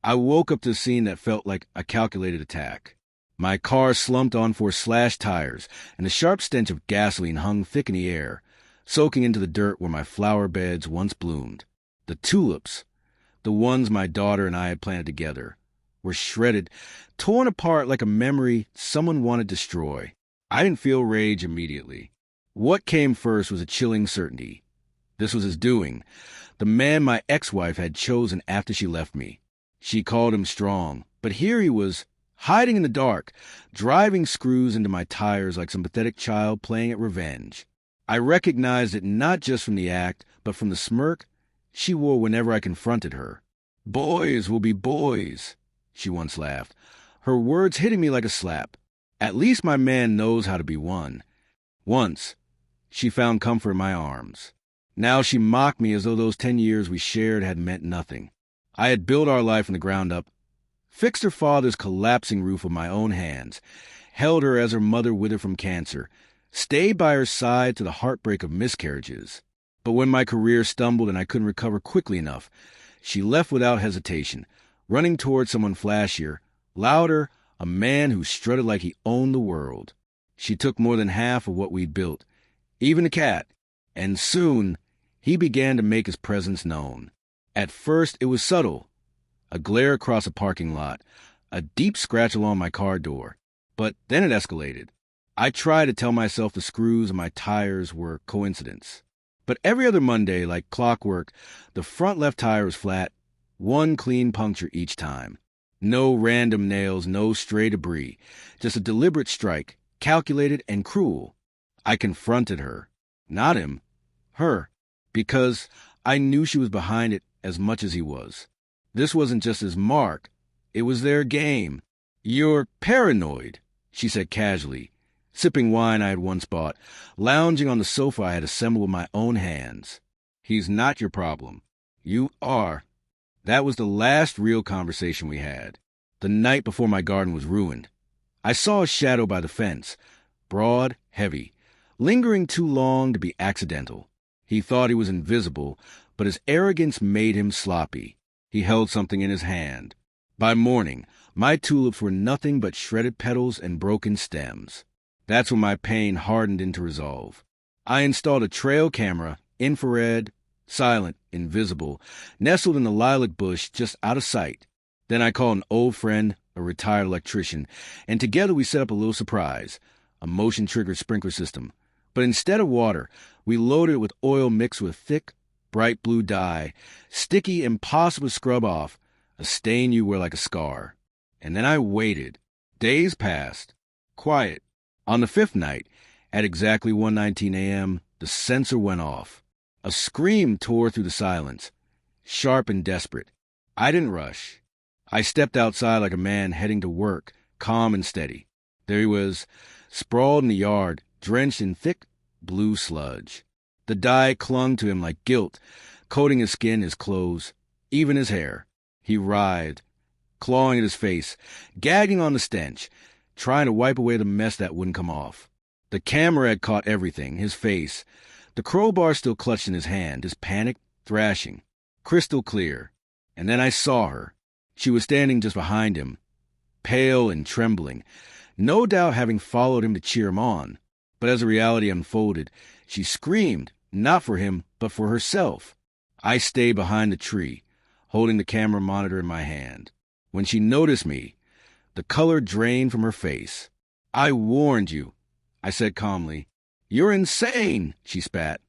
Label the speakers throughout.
Speaker 1: I woke up to a scene that felt like a calculated attack. My car slumped on four slashed tires, and a sharp stench of gasoline hung thick in the air, soaking into the dirt where my flower beds once bloomed. The tulips, the ones my daughter and I had planted together, were shredded, torn apart like a memory someone wanted to destroy. I didn't feel rage immediately. What came first was a chilling certainty. This was his doing, the man my ex-wife had chosen after she left me. She called him strong, but here he was, hiding in the dark, driving screws into my tires like some pathetic child playing at revenge. I recognized it not just from the act, but from the smirk she wore whenever I confronted her. "Boys will be boys," she once laughed, her words hitting me like a slap. At least my man knows how to be won. Once, she found comfort in my arms. Now she mocked me as though those 10 years we shared had meant nothing. I had built our life from the ground up, fixed her father's collapsing roof with my own hands, held her as her mother withered from cancer, stayed by her side to the heartbreak of miscarriages. But when my career stumbled and I couldn't recover quickly enough, she left without hesitation, running toward someone flashier, louder, a man who strutted like he owned the world. She took more than half of what we'd built, even the cat, and soon he began to make his presence known. At first it was subtle, a glare across a parking lot, a deep scratch along my car door. But then it escalated. I tried to tell myself the screws in my tires were coincidence. But every other Monday, like clockwork, the front left tire was flat, one clean puncture each time. No random nails, no stray debris, just a deliberate strike, calculated and cruel. I confronted her. Not him. Her. Because I knew she was behind it as much as he was. This wasn't just his mark. It was their game. "You're paranoid," she said casually, sipping wine I had once bought, lounging on the sofa I had assembled with my own hands. "He's not your problem. You are." That was the last real conversation we had. The night before my garden was ruined. I saw a shadow by the fence, broad, heavy, lingering too long to be accidental. He thought he was invisible, but his arrogance made him sloppy. He held something in his hand. By morning, my tulips were nothing but shredded petals and broken stems. That's when my pain hardened into resolve. I installed a trail camera, infrared, silent, invisible, nestled in the lilac bush just out of sight. Then I called an old friend, a retired electrician, and together we set up a little surprise, a motion-triggered sprinkler system. But instead of water, we loaded it with oil mixed with thick, bright blue dye, sticky, impossible to scrub off, a stain you wear like a scar. And then I waited. Days passed. Quiet. On the fifth night, at exactly 1:19 a.m., the sensor went off. A scream tore through the silence, sharp and desperate. I didn't rush. I stepped outside like a man heading to work, calm and steady. There he was, sprawled in the yard, drenched in thick, blue sludge. The dye clung to him like guilt, coating his skin, his clothes, even his hair. He writhed, clawing at his face, gagging on the stench, trying to wipe away the mess that wouldn't come off. The camera had caught everything, his face, the crowbar still clutched in his hand, his panic thrashing, crystal clear. And then I saw her. She was standing just behind him, pale and trembling, no doubt having followed him to cheer him on. But as the reality unfolded, she screamed, not for him, but for herself. I stayed behind the tree, holding the camera monitor in my hand. When she noticed me, the color drained from her face. "I warned you," I said calmly. "You're insane," she spat,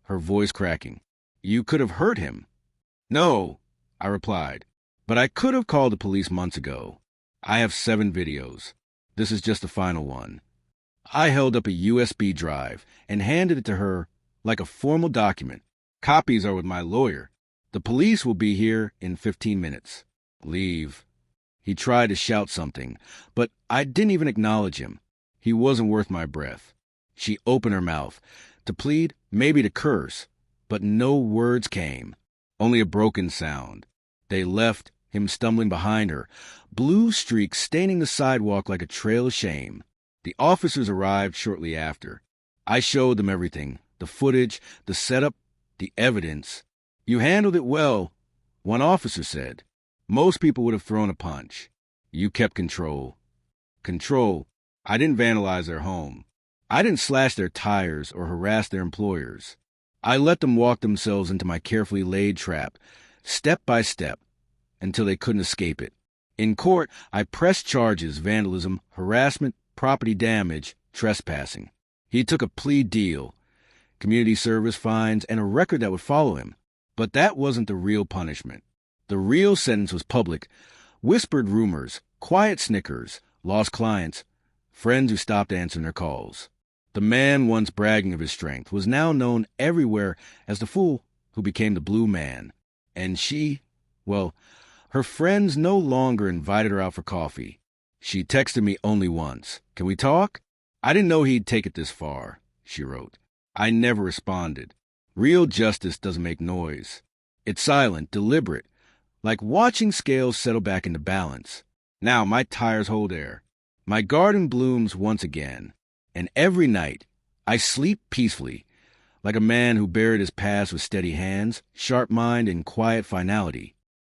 Speaker 1: her voice cracking. "You could have hurt him." "No," I replied, "but I could have called the police months ago. I have 7 videos. This is just the final one." I held up a USB drive and handed it to her like a formal document. "Copies are with my lawyer. The police will be here in 15 minutes. Leave." He tried to shout something, but I didn't even acknowledge him. He wasn't worth my breath. She opened her mouth, to plead, maybe to curse, but no words came, only a broken sound. They left, him stumbling behind her, blue streaks staining the sidewalk like a trail of shame. The officers arrived shortly after. I showed them everything, the footage, the setup, the evidence. "You handled it well," one officer said. Most people would have thrown a punch. You kept control. Control. I didn't vandalize their home. I didn't slash their tires or harass their employers. I let them walk themselves into my carefully laid trap, step by step, until they couldn't escape it. In court, I pressed charges: vandalism, harassment, property damage, trespassing. He took a plea deal, community service, fines, and a record that would follow him. But that wasn't the real punishment. The real sentence was public: whispered rumors, quiet snickers, lost clients, friends who stopped answering their calls. The man once bragging of his strength was now known everywhere as the fool who became the blue man. And she, well, her friends no longer invited her out for coffee. She texted me only once. "Can we talk?" "I didn't know he'd take it this far," she wrote. I never responded. Real justice doesn't make noise. It's silent, deliberate, like watching scales settle back into balance. Now my tires hold air. My garden blooms once again. And every night, I sleep peacefully, like a man who buried his past with steady hands, sharp mind, and quiet finality.